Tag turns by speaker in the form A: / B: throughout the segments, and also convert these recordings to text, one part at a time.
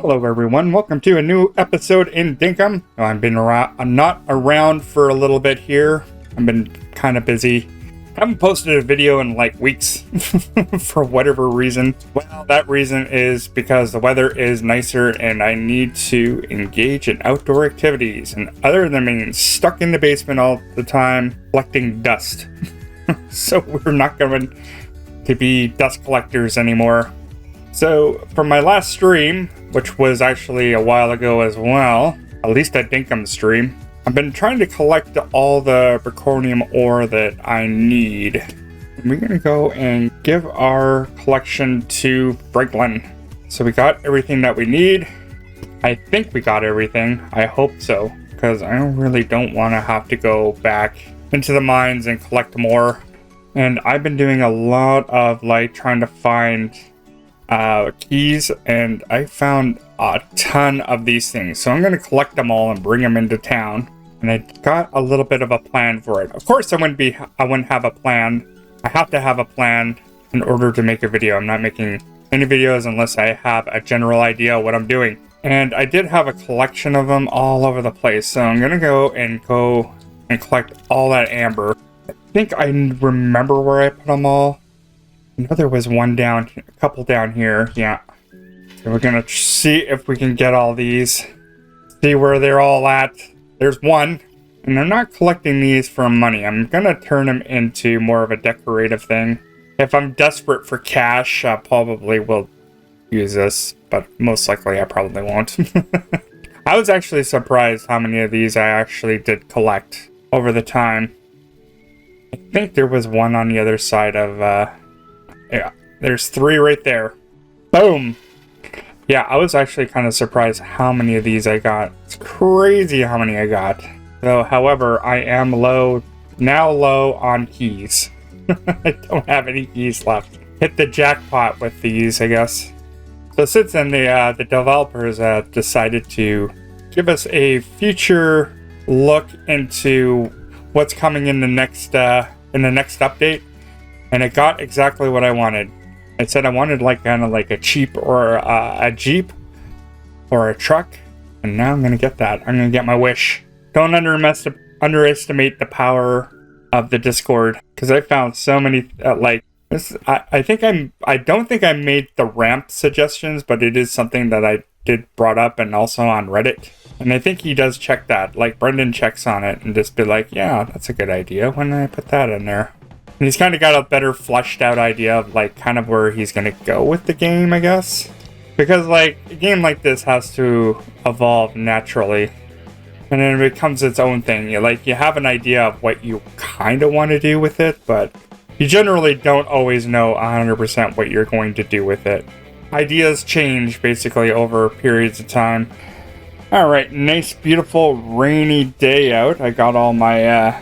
A: Hello everyone, welcome to a new episode in Dinkum. I've been not around for a little bit here. I've been kind of busy. Haven't posted a video in like weeks for whatever reason. Well, that reason is because the weather is nicer and I need to engage in outdoor activities. And other than being stuck in the basement all the time, collecting dust. So we're not going to be dust collectors anymore. So from my last stream, which was actually a while ago as well, at least a Dinkum stream, I've been trying to collect all the zirconium ore that I need. We're going to go and give our collection to Franklin. So we got everything that we need. I think we got everything. I hope so, because I really don't want to have to go back into the mines and collect more. And I've been doing a lot of like trying to find keys, and I found a ton of these things, so I'm going to collect them all and bring them into town. And I got a little bit of a plan for it. Of course I wouldn't have a plan. I have to have a plan in order to make a video. I'm not making any videos unless I have a general idea of what I'm doing. And I did have a collection of them all over the place, so I'm going to go and collect all that amber. I think I remember where I put them all. I know there was a couple down here. Yeah. So we're gonna see if we can get all these. See where they're all at. There's one. And I'm not collecting these for money. I'm gonna turn them into more of a decorative thing. If I'm desperate for cash, I probably will use this. But most likely I probably won't. I was actually surprised how many of these I actually did collect over the time. I think there was one on the other side of... Yeah, there's 3 right there. Boom! Yeah, I was actually kind of surprised how many of these I got. It's crazy how many I got. So, however, I am now low on keys. I don't have any keys left. Hit the jackpot with these, I guess. So since then, the developers decided to give us a future look into what's coming in the next update. And it got exactly what I wanted. It said I wanted like kind of like a Jeep or a Jeep or a truck. And now I'm going to get that. I'm going to get my wish. Don't underestimate the power of the Discord. Because I found so many like this. I don't think I made the ramp suggestions, but it is something that I did brought up and also on Reddit. And I think he does check that. Like Brendan checks on it and just be like, yeah, that's a good idea. When did I put that in there? And he's kind of got a better fleshed out idea of like kind of where he's going to go with the game, I guess. Because like a game like this has to evolve naturally. And then it becomes its own thing. You have an idea of what you kind of want to do with it, but you generally don't always know 100% what you're going to do with it. Ideas change basically over periods of time. Alright, nice beautiful rainy day out. I got all my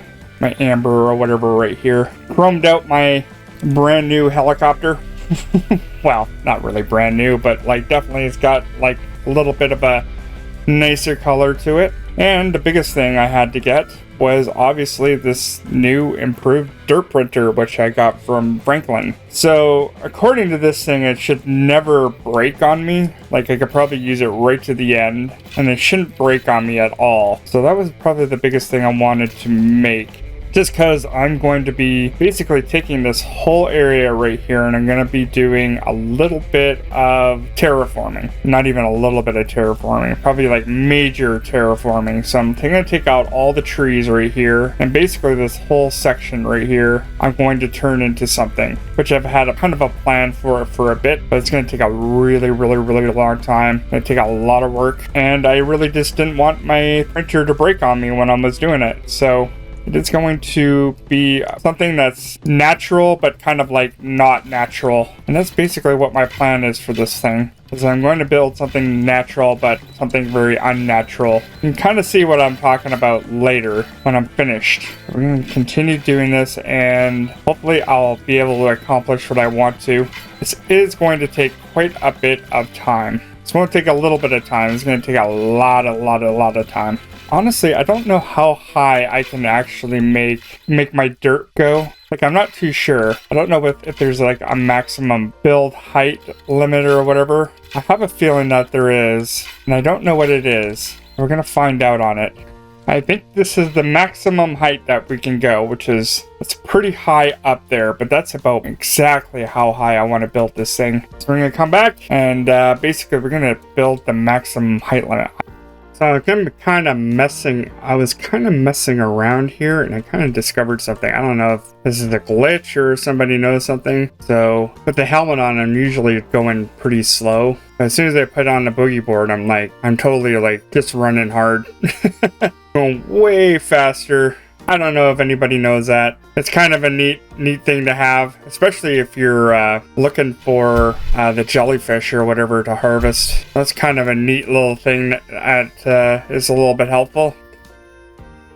A: amber or whatever right here. Chromed out my brand new helicopter. Well, not really brand new, but like definitely it's got like a little bit of a nicer color to it. And the biggest thing I had to get was obviously this new improved dirt printer, which I got from Franklin. So according to this thing, it should never break on me. Like I could probably use it right to the end and it shouldn't break on me at all. So that was probably the biggest thing I wanted to make. Just because I'm going to be basically taking this whole area right here and I'm going to be doing a little bit of terraforming. Not even a little bit of terraforming, probably like major terraforming. So I'm going to take out all the trees right here and basically this whole section right here I'm going to turn into something, which I've had a kind of a plan for a bit, but it's going to take a really long time. It's going to take a lot of work, and I really just didn't want my printer to break on me when I was doing it. So it's going to be something that's natural, but kind of like not natural. And that's basically what my plan is for this thing. Is I'm going to build something natural, but something very unnatural. You can kind of see what I'm talking about later when I'm finished. We're going to continue doing this, and hopefully I'll be able to accomplish what I want to. This is going to take quite a bit of time. It's going to take a little bit of time. It's going to take a lot of time. Honestly, I don't know how high I can actually make my dirt go. Like, I'm not too sure. I don't know if there's like a maximum build height limit or whatever. I have a feeling that there is, and I don't know what it is. We're gonna find out on it. I think this is the maximum height that we can go, which is, it's pretty high up there, but that's about exactly how high I want to build this thing. So we're gonna come back and basically we're gonna build the maximum height limit. So I was kind of messing around here, and I kind of discovered something. I don't know if this is a glitch or somebody knows something. So with the helmet on, I'm usually going pretty slow. As soon as I put on the boogie board, I'm totally like just running hard. Going way faster. I don't know if anybody knows that. It's kind of a neat thing to have, especially if you're looking for the jellyfish or whatever to harvest. That's kind of a neat little thing that is a little bit helpful.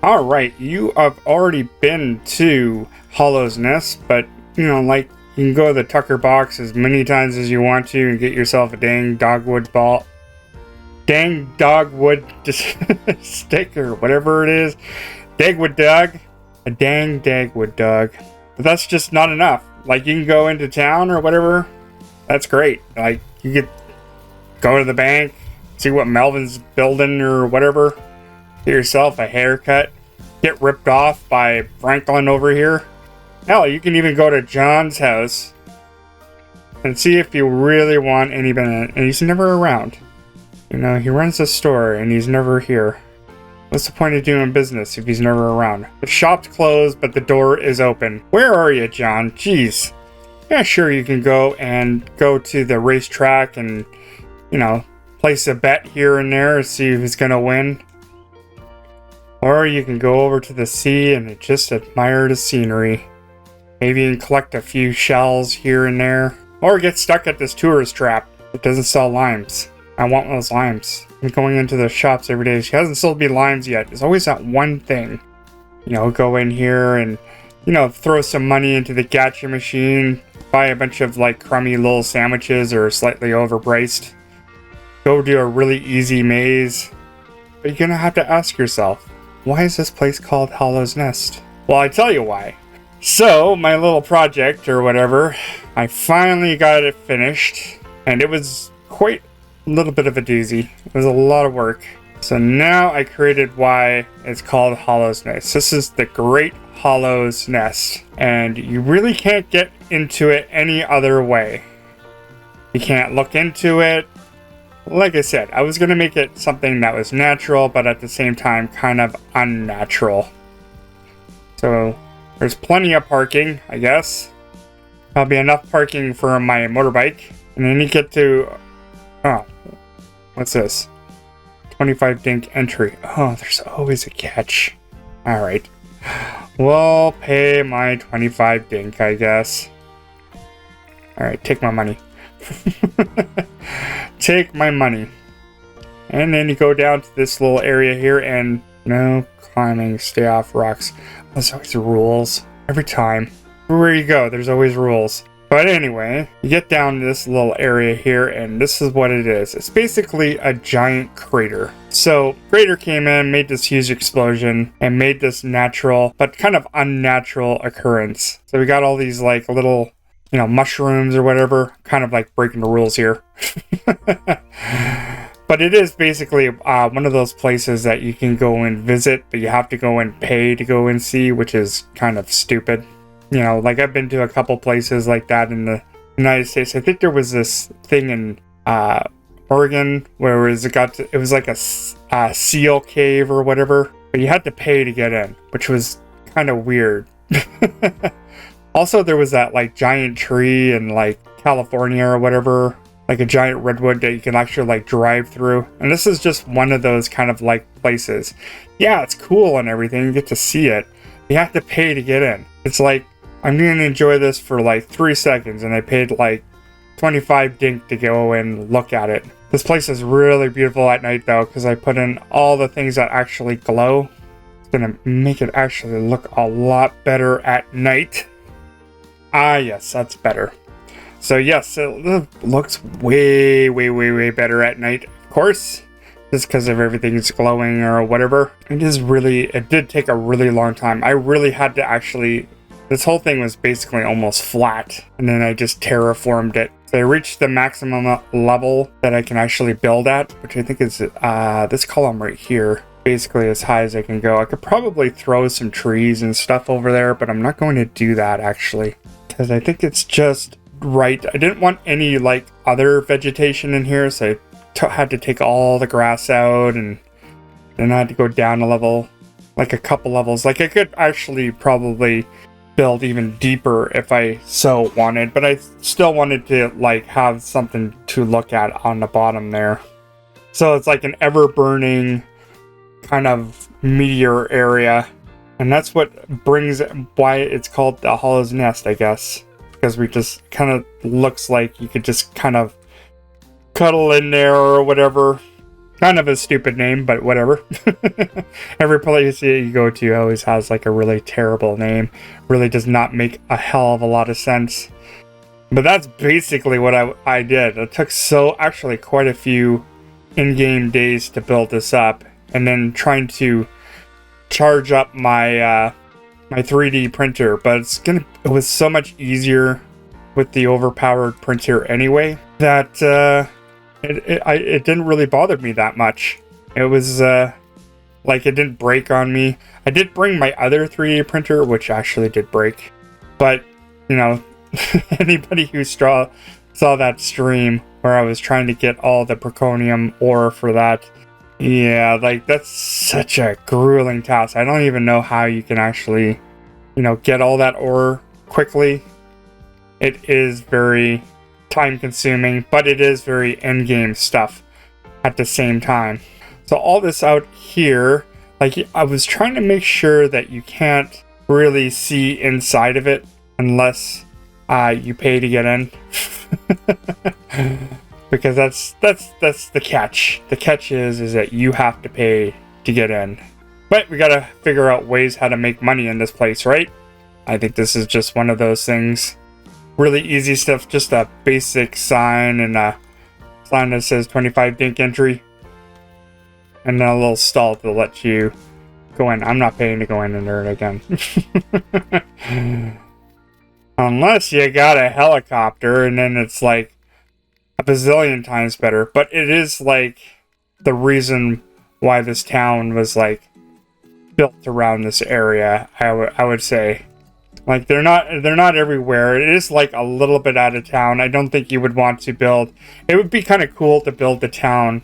A: All right, you have already been to Hollow's Nest, but you know, like, you can go to the Tucker box as many times as you want to and get yourself a dang dogwood ball. Dang dogwood stick or whatever it is. Dagwood dog. A dang dagwood dog. But that's just not enough. Like, you can go into town or whatever. That's great. Like, you could go to the bank, see what Melvin's building or whatever. Get yourself a haircut. Get ripped off by Franklin over here. Hell, you can even go to John's house and see if you really want any banana. And he's never around. You know, he runs a store and he's never here. What's the point of doing business if he's never around? The shop's closed, but the door is open. Where are you, John? Jeez. Yeah, sure, you can go to the racetrack and, you know, place a bet here and there and see who's gonna win. Or you can go over to the sea and just admire the scenery. Maybe you can collect a few shells here and there. Or get stuck at this tourist trap that doesn't sell limes. I want those limes. I'm going into the shops every day. She hasn't sold me limes yet. There's always that one thing. You know, go in here and, you know, throw some money into the gacha machine. Buy a bunch of, like, crummy little sandwiches or slightly overpriced. Go do a really easy maze. But you're gonna have to ask yourself, why is this place called Hollow's Nest? Well, I tell you why. So, my little project or whatever, I finally got it finished. And it was quite a little bit of a doozy. It was a lot of work. So now I created why it's called Hollow's Nest. This is the Great Hollow's Nest. And you really can't get into it any other way. You can't look into it. Like I said, I was going to make it something that was natural, but at the same time kind of unnatural. So there's plenty of parking, I guess. There'll be enough parking for my motorbike. And then you get to... Oh, what's this? 25 dink entry. Oh, there's always a catch. Alright. We'll pay my 25 dink, I guess. Alright, take my money. Take my money. And then you go down to this little area here and no climbing, stay off rocks. There's always rules. Every time. Everywhere you go, there's always rules. But anyway, you get down to this little area here, and this is what it is. It's basically a giant crater. So, crater came in, made this huge explosion, and made this natural, but kind of unnatural occurrence. So we got all these, like, little, you know, mushrooms or whatever, kind of like breaking the rules here. But it is basically one of those places that you can go and visit, but you have to go and pay to go and see, which is kind of stupid. You know, like, I've been to a couple places like that in the United States. I think there was this thing in Oregon where it was like a seal cave or whatever, but you had to pay to get in, which was kind of weird. Also, there was that, like, giant tree in, like, California or whatever, like a giant redwood that you can actually, like, drive through. And this is just one of those kind of, like, places. Yeah, it's cool and everything. You get to see it. You have to pay to get in. It's like, I'm going to enjoy this for like 3 seconds, and I paid like 25 dink to go and look at it. This place is really beautiful at night though, because I put in all the things that actually glow. It's going to make it actually look a lot better at night. Ah, yes, that's better. So yes, it looks way, way, way, way better at night, of course. Just because of everything's glowing or whatever. It did take a really long time. I really had to actually This whole thing was basically almost flat, and then I just terraformed it. So I reached the maximum level that I can actually build at, which I think is this column right here. Basically as high as I can go. I could probably throw some trees and stuff over there, but I'm not going to do that actually, because I think it's just right. I didn't want any like other vegetation in here, so I had to take all the grass out, and then I had to go down a level, like a couple levels. Like I could actually probably build even deeper if I so wanted, but I still wanted to like have something to look at on the bottom there. So it's like an ever-burning kind of meteor area, and that's what brings why it's called the Hollow's Nest, I guess, because we just kind of looks like you could just kind of cuddle in there or whatever. Kind of a stupid name, but whatever. Every place you go to always has like a really terrible name. Really does not make a hell of a lot of sense. But that's basically what I did. It took actually quite a few in-game days to build this up, and then trying to charge up my my 3D printer. But it was so much easier with the overpowered printer anyway that it didn't really bother me that much. It was like it didn't break on me. I did bring my other 3D printer, which actually did break. But, you know, anybody who saw that stream where I was trying to get all the Proconium ore for that, yeah, like that's such a grueling task. I don't even know how you can actually, you know, get all that ore quickly. It is very time consuming, but it is very end game stuff at the same time. So all this out here, like I was trying to make sure that you can't really see inside of it unless you pay to get in. Because that's the catch. The catch is that you have to pay to get in. But we gotta figure out ways how to make money in this place, right? I think this is just one of those things. Really easy stuff, just a basic sign and a sign that says 25 Dink entry. And then a little stall to let you go in. I'm not paying to go in there again. Unless you got a helicopter, and then it's like a bazillion times better. But it is like the reason why this town was like built around this area, I would say. Like they're not everywhere. It is like a little bit out of town. I don't think you would want to build. It would be kind of cool to build the town,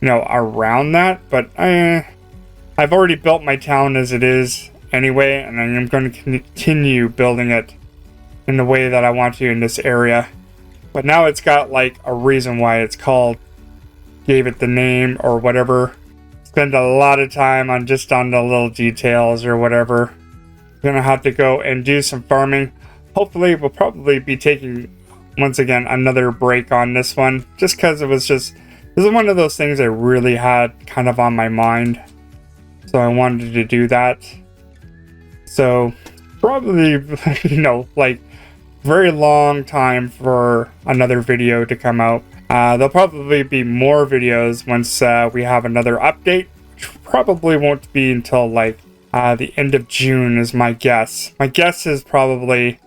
A: you know, around that. But I've already built my town as it is anyway, and I'm going to continue building it in the way that I want to in this area. But now it's got like a reason why it's called. Gave it the name or whatever. Spend a lot of time on the little details or whatever. Gonna have to go and do some farming. Hopefully we'll probably be taking once again another break on this one, just because this is one of those things I really had kind of on my mind, so I wanted to do that. So probably, you know, like very long time for another video to come out. There'll probably be more videos once we have another update, which probably won't be until like the end of June is my guess. My guess is probably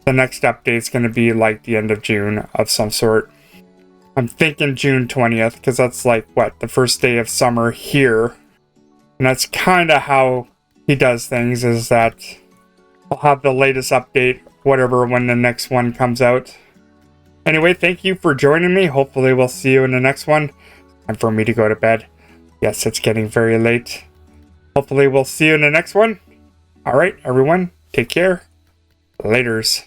A: the next update is going to be like the end of June of some sort. I'm thinking June 20th, because that's like, what, the first day of summer here. And that's kind of how he does things, is that I'll have the latest update, whatever, when the next one comes out. Anyway, thank you for joining me. Hopefully we'll see you in the next one. And for me to go to bed. Yes, it's getting very late. Hopefully we'll see you in the next one. Alright, everyone. Take care. Laters.